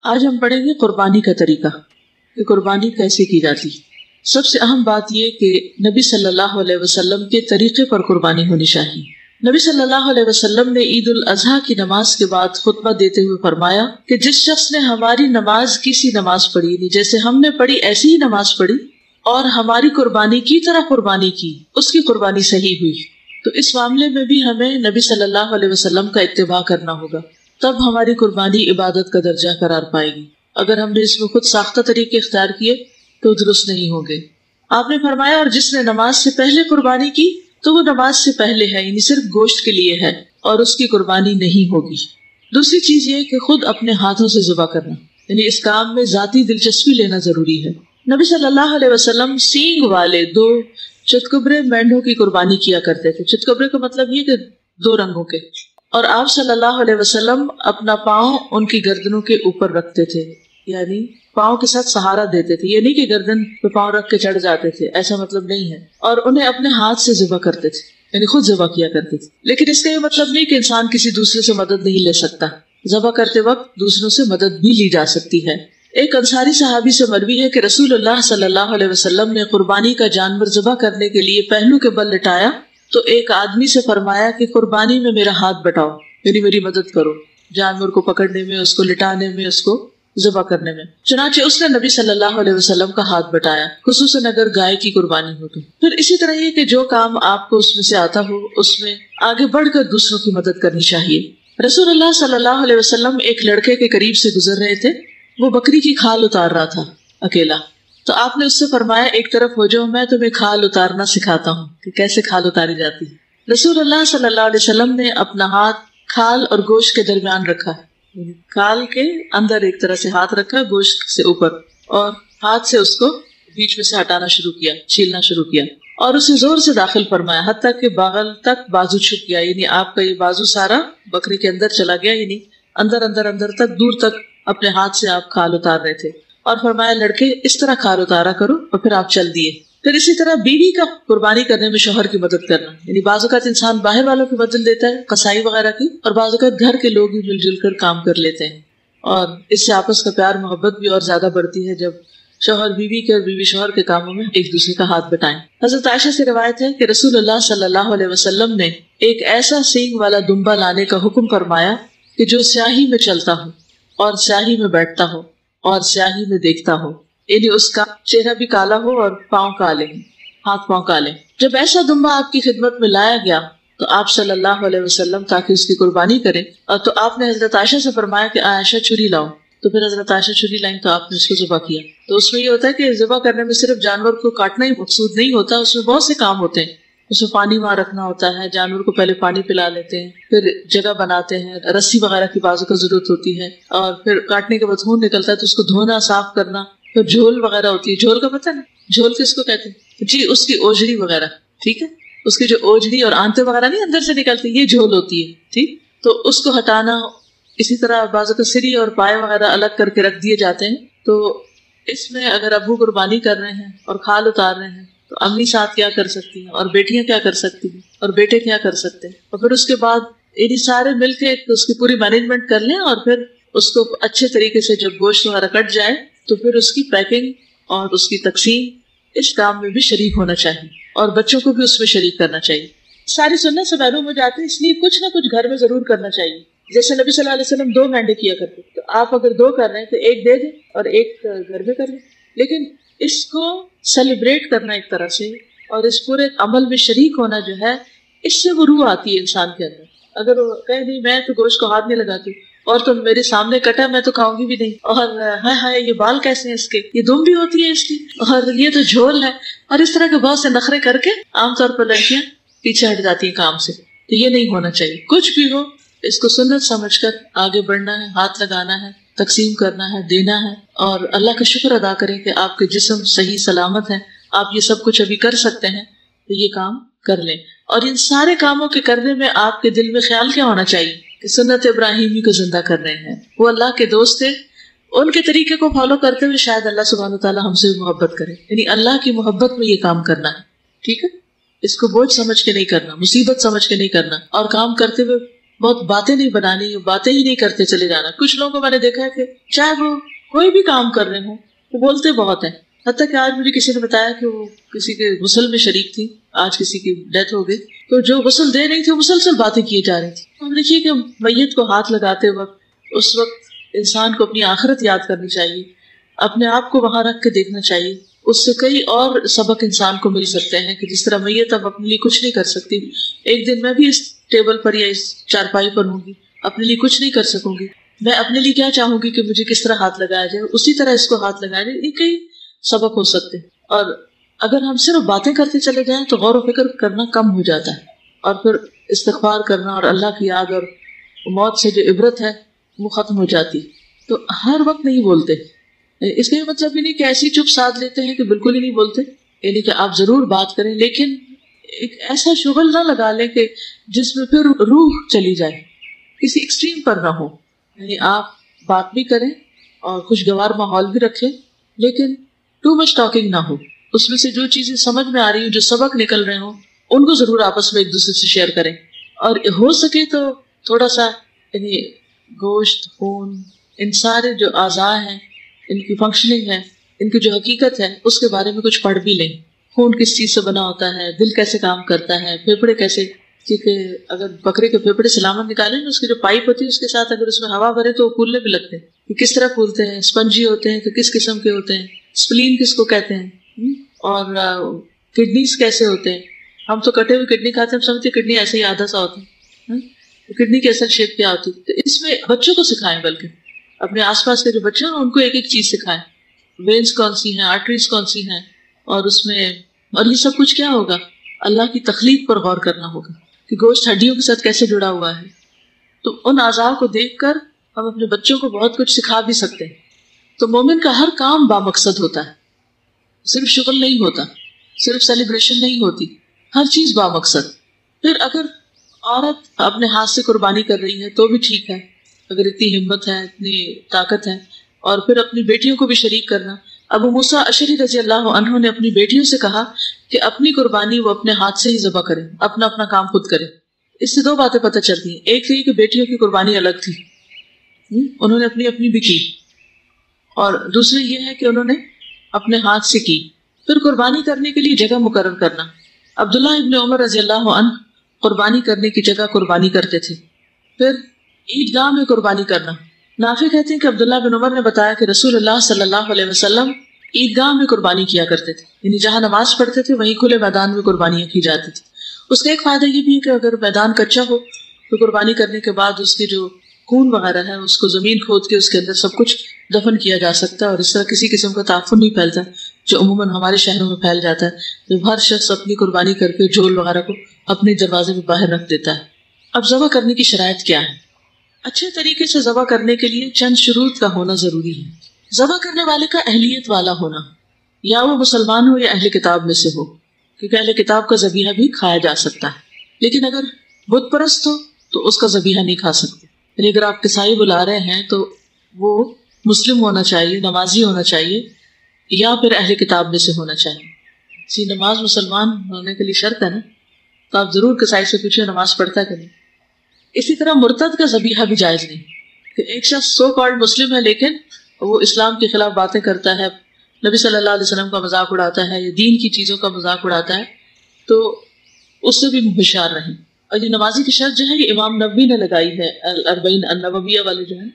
آج ہم پڑھیں گے قربانی کا طریقہ کہ قربانی کیسے کی جاتی. سب سے اہم بات یہ کہ نبی صلی اللہ علیہ وسلم کے طریقے پر قربانی ہونی چاہیے. نبی صلی اللہ علیہ وسلم نے عید الاضحیٰ کی نماز کے بعد خطبہ دیتے ہوئے فرمایا کہ جس شخص نے ہماری نماز کسی نماز پڑھی جیسے ہم نے پڑھی ایسی ہی نماز پڑھی اور ہماری قربانی کی طرح قربانی کی, اس کی قربانی صحیح ہوئی. تو اس معاملے میں بھی ہمیں نبی صلی اللہ علیہ وسلم کا اتباع کرنا ہوگا, تب ہماری قربانی عبادت کا درجہ قرار پائے گی. اگر ہم نے اس میں خود ساختہ طریقے اختیار کیے تو درست نہیں ہوں گے. آپ نے فرمایا اور جس نے نماز سے پہلے قربانی کی تو وہ نماز سے پہلے ہے, یعنی صرف گوشت کے لیے ہے اور اس کی قربانی نہیں ہوگی. دوسری چیز یہ کہ خود اپنے ہاتھوں سے ذبح کرنا, یعنی اس کام میں ذاتی دلچسپی لینا ضروری ہے. نبی صلی اللہ علیہ وسلم سینگ والے 2 چتکبرے مینڈوں کی قربانی کیا کرتے تھے. چتکبرے کا مطلب یہ کہ 2 رنگوں کے. اور آپ صلی اللہ علیہ وسلم اپنا پاؤں ان کی گردنوں کے اوپر رکھتے تھے, یعنی پاؤں کے ساتھ سہارا دیتے تھے. یہ نہیں کہ گردن پہ پاؤں رکھ کے چڑھ جاتے تھے, ایسا مطلب نہیں ہے. اور انہیں اپنے ہاتھ سے ذبح کرتے تھے, یعنی خود ذبح کیا کرتے تھے. لیکن اس کا یہ مطلب نہیں کہ انسان کسی دوسرے سے مدد نہیں لے سکتا. ذبح کرتے وقت دوسروں سے مدد بھی لی جا سکتی ہے. ایک انصاری صحابی سے مروی ہے کہ رسول اللہ صلی اللہ علیہ وسلم نے قربانی کا جانور ذبح کرنے کے لیے پہلو کے بل لٹایا تو ایک آدمی سے فرمایا کہ قربانی میں میرا ہاتھ بٹاؤ, یعنی میری مدد کرو جانور کو پکڑنے میں, اس کو لٹانے میں, اس کو ذبح کرنے میں. چنانچہ اس نے نبی صلی اللہ علیہ وسلم کا ہاتھ بٹایا, خصوصاً اگر گائے کی قربانی ہو تو. پھر اسی طرح یہ کہ جو کام آپ کو اس میں سے آتا ہو اس میں آگے بڑھ کر دوسروں کی مدد کرنی چاہیے. رسول اللہ صلی اللہ علیہ وسلم ایک لڑکے کے قریب سے گزر رہے تھے. وہ بکری کی کھال اتار رہا تھا اکیلا, تو آپ نے اس سے فرمایا ایک طرف ہو جاؤ, میں تمہیں کھال اتارنا سکھاتا ہوں کہ کیسے کھال اتاری جاتی ہے. رسول اللہ صلی اللہ علیہ وسلم نے اپنا ہاتھ کھال اور گوشت کے درمیان رکھا, کھال کے اندر ایک طرح سے ہاتھ رکھا, گوشت سے اوپر, اور ہاتھ سے اس کو بیچ میں سے ہٹانا شروع کیا, چھیلنا شروع کیا اور اسے زور سے داخل فرمایا حتیٰ کہ باغل تک بازو چھپ گیا, یعنی آپ کا یہ بازو سارا بکری کے اندر چلا گیا, یعنی اندر تک دور تک اپنے ہاتھ سے آپ کھال اتار رہے تھے. اور فرمایا لڑکے اس طرح کھال اتارا کرو, اور پھر آپ چل دیے. پھر اسی طرح بیوی کا قربانی کرنے میں شوہر کی مدد کرنا, یعنی بعض اوقات انسان باہر والوں کی مدد دیتا ہے قصائی وغیرہ کی, اور بعض اوقات گھر کے لوگ ہی مل جل کر کام کر لیتے ہیں, اور اس سے آپس کا پیار محبت بھی اور زیادہ بڑھتی ہے جب شوہر بیوی کے اور بیوی شوہر کے کاموں میں ایک دوسرے کا ہاتھ بٹائیں. حضرت عائشہ سے روایت ہے کہ رسول اللہ صلی اللہ علیہ وسلم نے ایک ایسا سینگ والا دمبا لانے کا حکم فرمایا کہ جو سیاہی میں چلتا ہو اور سیاہی میں بیٹھتا ہو اور سیاہی میں دیکھتا ہو, یعنی اس کا چہرہ بھی کالا ہو اور پاؤں کالے, ہاتھ پاؤں کالے. جب ایسا دمبا آپ کی خدمت میں لایا گیا تو آپ صلی اللہ علیہ وسلم تاکہ اس کی قربانی کریں, اور تو آپ نے حضرت عائشہ سے فرمایا کہ عائشہ چھری لاؤ. تو پھر حضرت عائشہ چھری لائیں تو آپ نے اس کو ذبح کیا. تو اس میں یہ ہوتا ہے کہ ذبح کرنے میں صرف جانور کو کاٹنا ہی مقصود نہیں ہوتا, اس میں بہت سے کام ہوتے ہیں. اس میں پانی وہاں رکھنا ہوتا ہے, جانور کو پہلے پانی پلا لیتے ہیں, پھر جگہ بناتے ہیں, رسی وغیرہ کی بازو کا ضرورت ہوتی ہے, اور پھر کاٹنے کے بعد خون نکلتا ہے تو اس کو دھونا, صاف کرنا, پھر جھول وغیرہ ہوتی ہے. جھول کا پتہ نا, جھول کس کو کہتے ہیں جی, اس کی اوجڑی وغیرہ, ٹھیک ہے, اس کی جو اوجڑی اور آنتے وغیرہ نہیں اندر سے نکلتی, یہ جھول ہوتی ہے, ٹھیک. تو اس کو ہٹانا. اسی طرح بازو کا سری اور پائے وغیرہ الگ کر کے رکھ دیے جاتے ہیں. تو اس میں اگر ابو قربانی کر رہے ہیں اور کھال اتار رہے ہیں تو امی ساتھ کیا کر سکتی ہیں, اور بیٹیاں کیا کر سکتی ہیں, اور بیٹے کیا کر سکتے ہیں. اور پھر اس کے بعد یعنی سارے مل کے اس کی پوری مینجمنٹ کر لیں, اور پھر اس کو اچھے طریقے سے جب گوشت وغیرہ کٹ جائے تو پھر اس کی پیکنگ اور اس کی تقسیم, اس کام میں بھی شریک ہونا چاہیے, اور بچوں کو بھی اس میں شریک کرنا چاہیے. ساری سنت سے محروم ہو جاتے ہیں, اس لیے کچھ نہ کچھ گھر میں ضرور کرنا چاہیے. جیسے نبی صلی اللہ علیہ وسلم 2 مینڈے کیا کرتے, تو آپ اگر 2 کر رہے ہیں تو ایک دے دیں اور ایک گھر میں کر لیں. لیکن اس کو سیلیبریٹ کرنا ایک طرح سے, اور اس پورے عمل میں شریک ہونا جو ہے, اس سے وہ روح آتی ہے انسان کے اندر. اگر وہ کہے نہیں میں تو گوشت کو ہاتھ نہیں لگاتی, اور تم میرے سامنے کٹا میں تو کھاؤں گی بھی نہیں, اور ہائے ہائے یہ بال کیسے ہیں اس کے, یہ دم بھی ہوتی ہے اس کی, اور یہ تو جھول ہے, اور اس طرح کے بہت سے نخرے کر کے عام طور پر لڑکیاں پیچھے ہٹ جاتی ہیں کام سے. تو یہ نہیں ہونا چاہیے. کچھ بھی ہو اس کو سنت سمجھ کر آگے بڑھنا ہے, ہاتھ لگانا ہے, تقسیم کرنا ہے, دینا ہے, اور اللہ کا شکر ادا کریں کہ آپ کے جسم صحیح سلامت ہے, آپ یہ سب کچھ ابھی کر سکتے ہیں, تو یہ کام کر لیں. اور ان سارے کاموں کے کرنے میں آپ کے دل میں خیال کیا ہونا چاہیے کہ سنت ابراہیمی کو زندہ کر رہے ہیں. وہ اللہ کے دوست تھے, ان کے طریقے کو فالو کرتے ہوئے شاید اللہ سبحانہ وتعالیٰ ہم سے محبت کرے, یعنی اللہ کی محبت میں یہ کام کرنا ہے. ٹھیک ہے, اس کو بوجھ سمجھ کے نہیں کرنا, مصیبت سمجھ کے نہیں کرنا, اور کام کرتے ہوئے بہت باتیں نہیں بنانی، باتیں ہی نہیں کرتے چلے جانا. کچھ لوگوں کو میں نے دیکھا ہے کہ چاہے وہ کوئی بھی کام کر رہے ہوں وہ بولتے بہت ہیں. حتیٰ کہ آج مجھے کسی نے بتایا کہ وہ کسی کے غسل میں شریک تھی، آج کسی کی ڈیتھ ہو گئی، تو جو غسل دے رہی تھی وہ مسلسل باتیں کیے جا رہی تھی. ہم دیکھیے کہ میت کو ہاتھ لگاتے وقت اس وقت انسان کو اپنی آخرت یاد کرنی چاہیے، اپنے آپ کو وہاں رکھ کے دیکھنا چاہیے. اس سے کئی اور سبق انسان کو مل سکتے ہیں کہ جس طرح میت اب اپنے لیے کچھ نہیں کر سکتی، ایک دن میں بھی اس ٹیبل پر یا اس چارپائی پر ہوں گی، اپنے لیے کچھ نہیں کر سکوں گی. میں اپنے لیے کیا چاہوں گی کہ مجھے کس طرح ہاتھ لگایا جائے، اسی طرح اس کو ہاتھ لگایا جائے. یہ کئی سبق ہو سکتے ہیں. اور اگر ہم صرف باتیں کرتے چلے جائیں تو غور و فکر کرنا کم ہو جاتا ہے، اور پھر استغفار کرنا اور اللہ کی یاد اور موت سے جو عبرت ہے وہ ختم ہو جاتی. تو ہر وقت نہیں بولتے، اس کا یہ مطلب یہ نہیں کہ ایسی چپ ساتھ لیتے ہیں کہ بالکل ہی نہیں بولتے، یعنی کہ آپ ضرور بات کریں لیکن ایک ایسا شغل نہ لگا لیں کہ جس میں پھر روح چلی جائے، کسی ایکسٹریم پر نہ ہو. یعنی آپ بات بھی کریں اور خوشگوار ماحول بھی رکھیں لیکن ٹو مچ ٹاکنگ نہ ہو. اس میں سے جو چیزیں سمجھ میں آ رہی ہوں، جو سبق نکل رہے ہوں، ان کو ضرور آپس میں ایک دوسرے سے شیئر کریں. اور ہو سکے تو تھوڑا سا یعنی گوشت، خون، ان سارے جو اعضاء ہیں، ان کی فنکشننگ ہے، ان کی جو حقیقت ہے اس کے بارے میں کچھ پڑھ بھی لیں. خون کس چیز سے بنا ہوتا ہے، دل کیسے کام کرتا ہے، پھیپھڑے کیسے، کیونکہ اگر بکرے کے پھیپھڑے سلامت نکالیں نا، اس کی جو پائپ ہوتی ہے اس کے ساتھ اگر اس میں ہوا بھرے تو وہ پھولنے بھی لگتے ہیں. کہ کس طرح پھولتے ہیں، اسپنجی ہوتے ہیں کہ کس قسم کے ہوتے ہیں، اسپلین کس کو کہتے ہیں، اور کڈنیز کیسے ہوتے ہیں. ہم تو کٹے ہوئے کڈنی کھاتے ہیں، ہم سمجھتے ہیں کڈنی ایسے ہی آدھا سا ہوتا ہے. کڈنی کی اصل شیپ کیا ہوتی ہے. تو اس میں بچوں کو سکھائیں، بلکہ اپنے آس پاس کے جو بچے ہیں ان کو ایک ایک چیز سکھائیں. وینز کون سی ہیں، آرٹریز کون سی ہیں، اور اس میں اور یہ سب کچھ کیا ہوگا، اللہ کی تخلیق پر غور کرنا ہوگا کہ گوشت ہڈیوں کے ساتھ کیسے جڑا ہوا ہے. تو ان اعضاء کو دیکھ کر ہم اپنے بچوں کو بہت کچھ سکھا بھی سکتے ہیں. تو مومن کا ہر کام بامقصد ہوتا ہے، صرف شغل نہیں ہوتا، صرف سیلیبریشن نہیں ہوتی، ہر چیز بامقصد. پھر اگر عورت اپنے ہاتھ سے قربانی کر رہی ہے تو بھی ٹھیک ہے، اگر اتنی ہمت ہے، اتنی طاقت ہے. اور پھر اپنی بیٹیوں کو بھی شریک کرنا. ابو موسیٰ اشعری رضی اللہ عنہ نے اپنی بیٹیوں سے کہا کہ اپنی قربانی وہ اپنے ہاتھ سے ہی ذبح کریں، اپنا اپنا کام خود کریں. اس سے دو باتیں پتہ چلتی ہیں. ایک یہ کہ بیٹیوں کی قربانی الگ تھی، انہوں نے اپنی اپنی بھی کی، اور دوسری یہ ہے کہ انہوں نے اپنے ہاتھ سے کی. پھر قربانی کرنے کے لیے جگہ مقرر کرنا. عبداللہ ابن عمر رضی اللہ عنہ قربانی کرنے کی جگہ قربانی کرتے تھے. پھر عیدگاہ میں قربانی کرنا. نافع کہتے ہیں کہ عبداللہ بن عمر نے بتایا کہ رسول اللہ صلی اللہ علیہ وسلم عیدگاہ میں قربانی کیا کرتے تھے، یعنی جہاں نماز پڑھتے تھے وہیں کھلے میدان میں قربانیاں کی جاتی تھی. اس کا ایک فائدہ یہ بھی ہے کہ اگر میدان کچا ہو تو قربانی کرنے کے بعد اس کے جو خون وغیرہ ہے اس کو زمین کھود کے اس کے اندر سب کچھ دفن کیا جا سکتا ہے، اور اس طرح کسی قسم کا تعفن نہیں پھیلتا جو عموماً ہمارے شہروں میں پھیل جاتا ہے، جب ہر شخص اپنی قربانی کر کے جھول وغیرہ کو اپنے دروازے میں باہر رکھ دیتا ہے. اب ذبح کرنے کی شرائط کیا ہے؟ اچھے طریقے سے ذبح کرنے کے لیے چند شروط کا ہونا ضروری ہے. ذبح کرنے والے کا اہلیت والا ہونا، یا وہ مسلمان ہو یا اہل کتاب میں سے ہو، کیونکہ اہل کتاب کا ذبیحہ بھی کھایا جا سکتا ہے. لیکن اگر بت پرست ہو تو اس کا ذبیحہ نہیں کھا سکتے. یعنی اگر آپ کسائی بلا رہے ہیں تو وہ مسلم ہونا چاہیے، نمازی ہونا چاہیے، یا پھر اہل کتاب میں سے ہونا چاہیے. نماز مسلمان ہونے کے لیے شرط ہے نا، تو آپ ضرور کسائی سے پوچھیں نماز پڑھتا ہے کہ نہیں. اسی طرح مرتد کا ذبیحہ بھی جائز نہیں، کہ ایک شخص سو کالڈ مسلم ہے لیکن وہ اسلام کے خلاف باتیں کرتا ہے، نبی صلی اللہ علیہ وسلم کا مذاق اڑاتا ہے یا دین کی چیزوں کا مذاق اڑاتا ہے، تو اس سے بھی ہوشیار رہیں. اور یہ نمازی کی شرط جو ہے یہ امام نووی نے لگائی ہے، الاربعین النوویہ والے جو ہیں.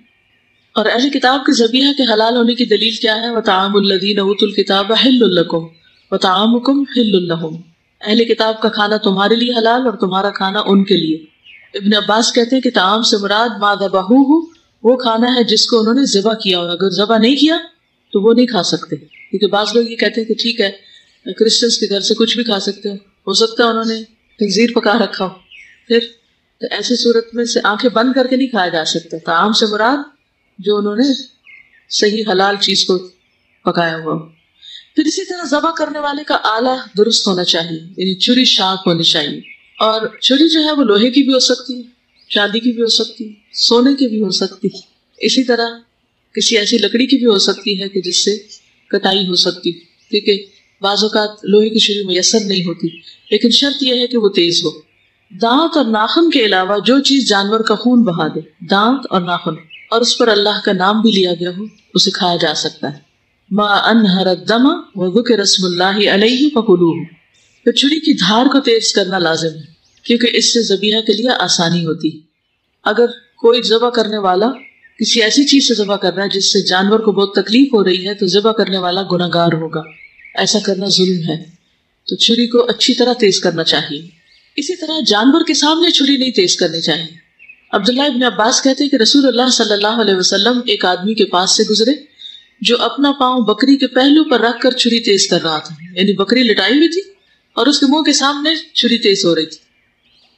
اور اہل کتاب کے ذبیحہ کے حلال ہونے کی دلیل کیا ہے؟ وَطَعَامُ الَّذِينَ أُوتُوا الْكِتَابَ حِلٌّ لَكُمْ وَطَعَامُكُمْ حِلٌّ لَهُمْ. اہل کتاب کا کھانا تمہارے لیے حلال اور تمہارا کھانا ان کے لیے. ابن عباس کہتے ہیں کہ طعام سے مراد ما ذبحوہ، وہ کھانا ہے جس کو انہوں نے ذبح کیا، اور اگر ذبح نہیں کیا تو وہ نہیں کھا سکتے. کیونکہ بعض لوگ یہ کہتے ہیں کہ ٹھیک ہے کرسچنس کے گھر سے کچھ بھی کھا سکتے ہیں، ہو سکتا ہے انہوں نے خنزیر پکا رکھا ہو، پھر تو ایسی صورت میں سے آنکھیں بند کر کے نہیں کھایا جا سکتا. طعام سے مراد جو انہوں نے صحیح حلال چیز کو پکایا ہوا. پھر اسی طرح ذبح کرنے والے کا آلہ درست ہونا چاہیے، یعنی چھری شارپ ہونی چاہیے. اور چھری جو ہے وہ لوہے کی بھی ہو سکتی ہے، چاندی کی بھی ہو سکتی ہے، سونے کی بھی ہو سکتی ہے. اسی طرح کسی ایسی لکڑی کی بھی ہو سکتی ہے کہ جس سے کٹائی ہو سکتی، کیونکہ بعض اوقات لوہے کی چھری میسر نہیں ہوتی. لیکن شرط یہ ہے کہ وہ تیز ہو. دانت اور ناخن کے علاوہ جو چیز جانور کا خون بہا دے، دانت اور ناخن، اور اس پر اللہ کا نام بھی لیا گیا ہو، اسے کھایا جا سکتا ہے۔ ما انہر الدم وذکر اسم اللہ علیہ فکلوہ، پھر چھری کی دھار کو تیز کرنا لازم ہے کیونکہ اس سے ذبیحہ کے لیے آسانی ہوتی ہے۔ اگر کوئی ذبح کرنے والا کسی ایسی چیز سے ذبح کر رہا ہے جس سے جانور کو بہت تکلیف ہو رہی ہے تو ذبح کرنے والا گناہگار ہوگا، ایسا کرنا ظلم ہے، تو چھری کو اچھی طرح تیز کرنا چاہیے۔ اسی طرح جانور کے سامنے چھری نہیں تیز کرنی چاہیے۔ عبداللہ ابن عباس کہتے ہیں کہ رسول اللہ صلی اللہ علیہ وسلم ایک آدمی کے پاس سے گزرے جو اپنا پاؤں بکری کے پہلو پر رکھ کر چھری تیز کر رہا تھا، یعنی بکری لٹائی ہوئی تھی اور اس کے منہ کے سامنے چھری تیز ہو رہی تھی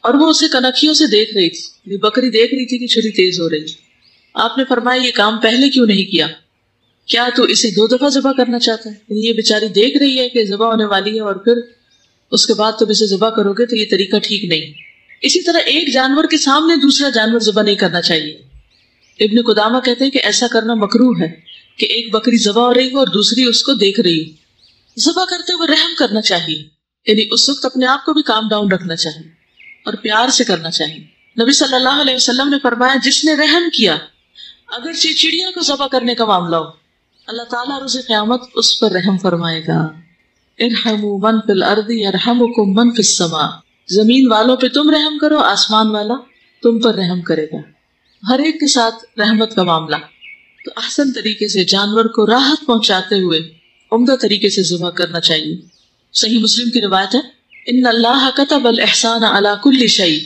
اور وہ اسے کنکھیوں سے دیکھ رہی تھی، یعنی بکری دیکھ رہی تھی کہ چھری تیز ہو رہی تھی۔ آپ نے فرمایا یہ کام پہلے کیوں نہیں کیا؟ کیا تو اسے 2 دفعہ ذبح کرنا چاہتا ہے؟ یعنی یہ بیچاری دیکھ رہی ہے کہ ذبح ہونے والی ہے اور پھر اس کے بعد تم اسے ذبح کرو گے تو یہ طریقہ ٹھیک نہیں۔ اسی طرح ایک جانور کے سامنے دوسرا جانور ذبح نہیں کرنا چاہیے۔ ابن قدامہ کہتے ہیں کہ ایسا کرنا مکروہ ہے کہ ایک بکری ذبح ہو رہی ہو اور دوسری اس کو دیکھ رہی ہو۔ ذبح کرتے ہوئے رحم کرنا چاہیے، یعنی اس وقت اپنے آپ کو بھی کام ڈاؤن رکھنا چاہیے اور پیار سے کرنا چاہیے۔ نبی صلی اللہ علیہ وسلم نے فرمایا جس نے رحم کیا، اگرچہ چڑیا کو ذبح کرنے کا معاملہ ہو، اللہ تعالیٰ روز قیامت اس پر رحم فرمائے گا۔ ارحموا من فی الارض یرحمکم من فی السماء، زمین والوں پہ تم رحم کرو، آسمان والا تم پر رحم کرے گا۔ ہر ایک کے ساتھ رحمت کا معاملہ، تو احسن طریقے سے جانور کو راحت پہنچاتے ہوئے عمدہ طریقے سے ذبح کرنا چاہیے۔ صحیح مسلم کی روایت ہے، ان اللہ کتب الاحسان علی کل شیء،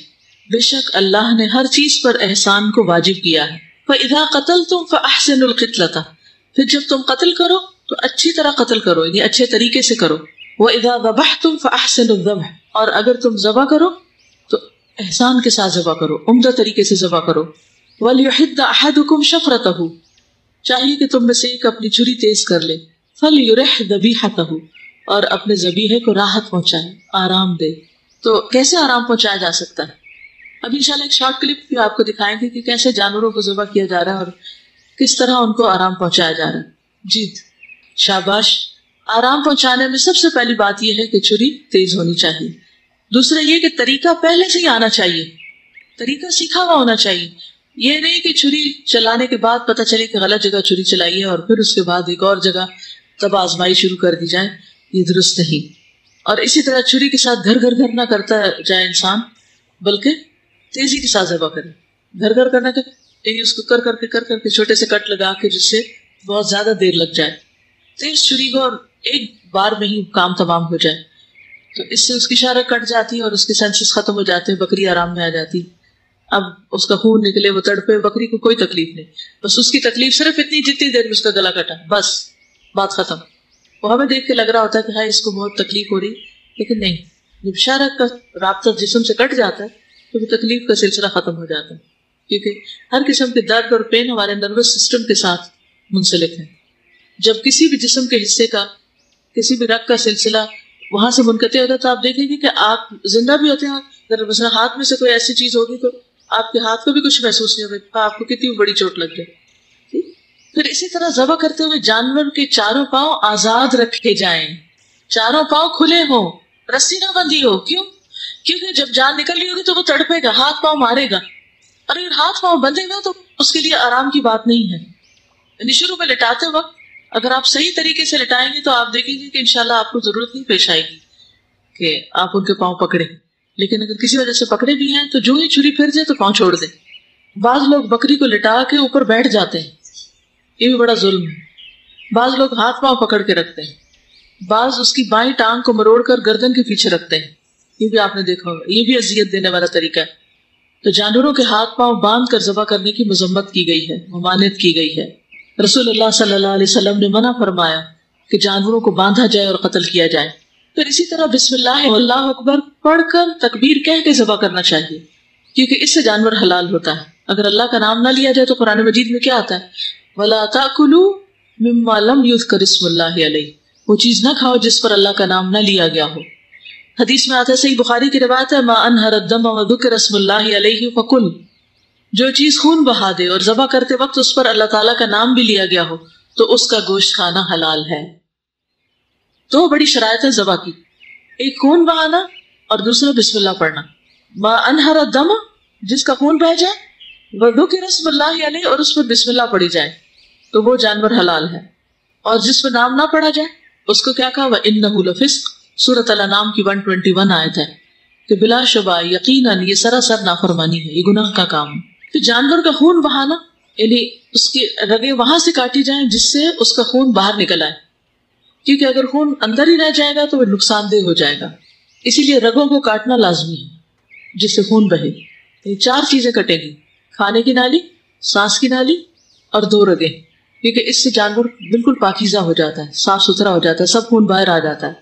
بے شک اللہ نے ہر چیز پر احسان کو واجب کیا ہے۔ فَإِذَا قَتَلْتُمْ فَأَحْسِنُوا الْقِتْلَةَ، پھر جب تم قتل کرو تو اچھی طرح قتل کرو، یعنی اچھے طریقے سے کرو۔ وَإِذَا ذَبَحْتُمْ فَأَحْسِنُوا الذَّبْحَ، اور اگر تم ذبح کرو تو احسان کے ساتھ ذبح کرو، عمدہ طریقے سے ذبح کرو۔ وَلْيُحِدَّ أَحَدُكُمْ شَفْرَتَهُ، چاہیے کہ تم میں سے ایک اپنی چھری تیز کر لے۔ فَلْيُرِحْ ذَبِيحَتَهُ، اور اپنے ذبیحے کو راحت پہنچائے، آرام دے۔ تو کیسے آرام پہنچایا جا سکتا ہے؟ اب انشاءاللہ ایک شارٹ کلپ بھی آپ کو دکھائیں گے کہ کیسے جانوروں کو ذبح کیا جا رہا ہے اور کس طرح ان کو آرام پہنچایا جا رہا ہے۔ جی شاباش۔ آرام پہنچانے میں سب سے پہلی بات یہ ہے کہ چھری تیز ہونی چاہیے۔ دوسرا یہ کہ طریقہ پہلے سے ہی آنا چاہیے، طریقہ سیکھا ہوا ہونا چاہیے۔ یہ نہیں کہ چھری چلانے کے بعد پتہ چلے کہ غلط جگہ چھری چلائی ہے اور پھر اس کے بعد ایک اور جگہ تب آزمائی شروع کر دی جائے، یہ درست نہیں۔ اور اسی طرح چھری کے ساتھ گھر گھر گھر نہ کرتا جائے انسان، بلکہ تیزی کے ساتھ ذبح کرے۔ گھر گھر کرنا کہ یعنی اس کو کر کر کے چھوٹے سے کٹ لگا کے جس سے بہت زیادہ دیر لگ جائے، تیز چھری ہو اور ایک بار میں ہی کام تمام ہو جائے، تو اس سے اس کی شارہ کٹ جاتی ہے اور اس کے سینسز ختم ہو جاتے ہیں، بکری آرام میں آ جاتی۔ اب اس کا خون نکلے، وہ تڑپے، بکری کو کوئی تکلیف نہیں، بس اس کی تکلیف صرف اتنی جتنی دیر میں اس کا گلا کٹا، بس بات ختم۔ وہ ہمیں دیکھ کے لگ رہا ہوتا ہے کہ ہاں اس کو بہت تکلیف ہو رہی، لیکن نہیں، جب شارہ کا رابطہ جسم سے کٹ جاتا ہے تو وہ تکلیف کا سلسلہ ختم ہو جاتا ہے، کیونکہ ہر قسم کے درد اور پین ہمارے نروس سسٹم کے ساتھ منسلک ہے۔ جب کسی بھی جسم کے حصے کا، کسی بھی رگ کا سلسلہ وہاں سے منقطع ہوتا ہے تو آپ دیکھیں گے کہ آپ زندہ بھی ہوتے ہیں، اگر مثلا ہاتھ میں سے کوئی ایسی چیز ہوگی تو آپ کے ہاتھ کو بھی کچھ محسوس نہیں ہوگا، آپ کو کتنی بڑی چوٹ لگ جائے۔ پھر اسی طرح ذبح کرتے ہوئے جانور کے چاروں پاؤں آزاد رکھے جائیں، چاروں پاؤں کھلے ہوں، رسی نہ بندھی ہو۔ کیوں؟ کیونکہ جب جان نکل رہی ہوگی تو وہ تڑپے گا، ہاتھ پاؤں مارے گا، اور اگر ہاتھ پاؤں بندھے گا تو اس کے لیے آرام کی بات نہیں ہے۔ یعنی شروع میں لٹاتے وقت اگر آپ صحیح طریقے سے لٹائیں گے تو آپ دیکھیں گے کہ انشاءاللہ آپ کو ضرورت نہیں پیش آئے گی کہ آپ ان کے پاؤں پکڑیں، لیکن اگر کسی وجہ سے پکڑے بھی ہیں تو جو ہی چھری پھر جائے تو پاؤں چھوڑ دیں۔ بعض لوگ بکری کو لٹا کے اوپر بیٹھ جاتے ہیں، یہ بھی بڑا ظلم ہے۔ بعض لوگ ہاتھ پاؤں پکڑ کے رکھتے ہیں، بعض اس کی بائیں ٹانگ کو مروڑ کر گردن کے پیچھے رکھتے ہیں، یہ بھی آپ نے دیکھا ہوگا، یہ بھی اذیت دینے والا طریقہ ہے۔ تو جانوروں کے ہاتھ پاؤں باندھ کر ذبح کرنے کی مذمت کی گئی ہے، ممانعت کی گئی ہے۔ رسول اللہ صلی اللہ علیہ وسلم نے منع فرمایا کہ جانوروں کو باندھا جائے اور قتل کیا جائے۔ پھر اسی طرح بسم اللہ اللہ اکبر پڑھ کر تکبیر کہہ کے ذبح کرنا چاہیے، کیونکہ اس سے جانور حلال ہوتا ہے۔ اگر اللہ کا نام نہ لیا جائے تو قرآن مجید میں کیا آتا ہے؟ وَلَا تَأْكُلُوا مِمَّا لَمْ يُذْكَرِ اسْمُ اللَّهِ عَلَيْهِ، وہ چیز نہ کھاؤ جس پر اللہ کا نام نہ لیا گیا ہو۔ حدیث میں آتا ہے، صحیح بخاری کی روایت ہے، مَا أَنْهَرَ الدَّمَ وَذُكِرَ اسْمُ اللَّهِ عَلَيْهِ فَكُلْ، جو چیز خون بہا دے اور ذبح کرتے وقت اس پر اللہ تعالیٰ کا نام بھی لیا گیا ہو تو اس کا گوشت کھانا حلال ہے۔ دو بڑی شرائط ہے ذبح کی، ایک خون بہانا اور دوسرا بسم اللہ پڑھنا۔ ما انہر الدم، جس کا خون بہ جائے، وذکر اسم اللہ علیہ، اور اس پر بسم اللہ پڑھی جائے، تو وہ جانور حلال ہے. اور جس پر نام نہ پڑھا جائے اس کو کیا کہا؟ وَإِنَّهُ لَفِسْقٌ، سورۃ الانعام کی 121 آیت ہے کہ بلا شبہ یقیناً یہ سراسر نافرمانی ہے، یہ گناہ کا کام ہے. کہ جانور کا خون بہانا یعنی اس کی رگیں وہاں سے کاٹی جائیں جس سے اس کا خون باہر نکل آئے، کیونکہ اگر خون اندر ہی رہ جائے گا تو وہ نقصان دہ ہو جائے گا. اسی لیے رگوں کو کاٹنا لازمی ہے جس سے خون بہے. یہ 4 چیزیں کٹیں گی: کھانے کی نالی، سانس کی نالی اور 2 رگیں، کیونکہ اس سے جانور بالکل پاکیزہ ہو جاتا ہے، صاف ستھرا ہو جاتا ہے، سب خون باہر آ جاتا ہے.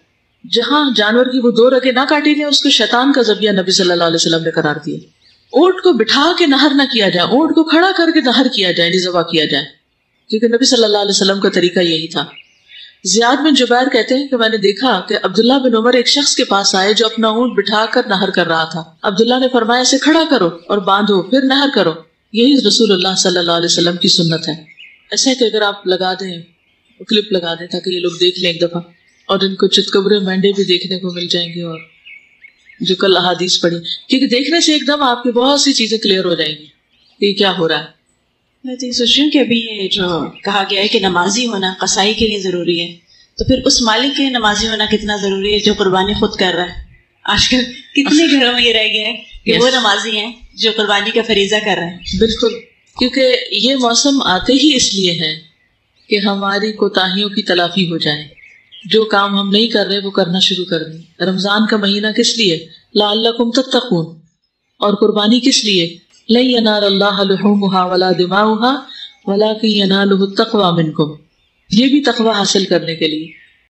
جہاں جانور کی وہ 2 رگیں نہ کاٹی گئی اس کو شیطان کا ذبیحہ نبی صلی اللہ علیہ وسلم نے قرار دیا. اونٹ کو بٹھا کے نہر نہ کیا جائے، اونٹ کو کھڑا کر کے نہر کیا جائے، نہیں ذبح کیا جائے، کیونکہ نبی صلی اللہ علیہ وسلم کا طریقہ یہی تھا. زیاد بن جبیر کہتے ہیں کہ میں نے دیکھا کہ عبداللہ بن عمر ایک شخص کے پاس آئے جو اپنا اونٹ بٹھا کر نہر کر رہا تھا. عبداللہ نے فرمایا اسے کھڑا کرو اور باندھو پھر نہر کرو. یہی رسول اللہ صلی اللہ علیہ وسلم کی سنت ہے. ایسا ہے کہ اگر آپ لگا دیں، کلپ لگا دیں تاکہ یہ لوگ دیکھ لیں ایک دفعہ، اور ان کو چتکبرے مینڈے بھی دیکھنے کو مل جائیں گے، اور جو کل احادیث پڑھی، کیونکہ دیکھنے سے ایک دم آپ کی بہت سی چیزیں کلیئر ہو جائیں گی کہ یہ کیا ہو رہا ہے. میں تو یہ سوچ رہی ہوں کہ ابھی یہ جو کہا گیا ہے کہ نمازی ہونا قصائی کے لیے ضروری ہے، تو پھر اس مالک کے نمازی ہونا کتنا ضروری ہے جو قربانی خود کر رہا ہے. آج کل کتنے گھروں میں یہ رہ گیا ہے کہ وہ نمازی ہیں جو قربانی کا فریضہ کر رہے ہیں. بالکل، کیونکہ یہ موسم آتے ہی اس لیے ہے کہ ہماری کوتاہیوں کی تلافی ہو جائے. جو کام ہم نہیں کر رہے وہ کرنا شروع کر دیں. رمضان کا مہینہ کس لیے؟ لعلکم تتقون. اور قربانی کس لیے؟ لن ینال اللہ لحومها ولا دماؤها ولکن ینالہ التقوی منکم. یہ بھی تقوی حاصل کرنے کے لیے.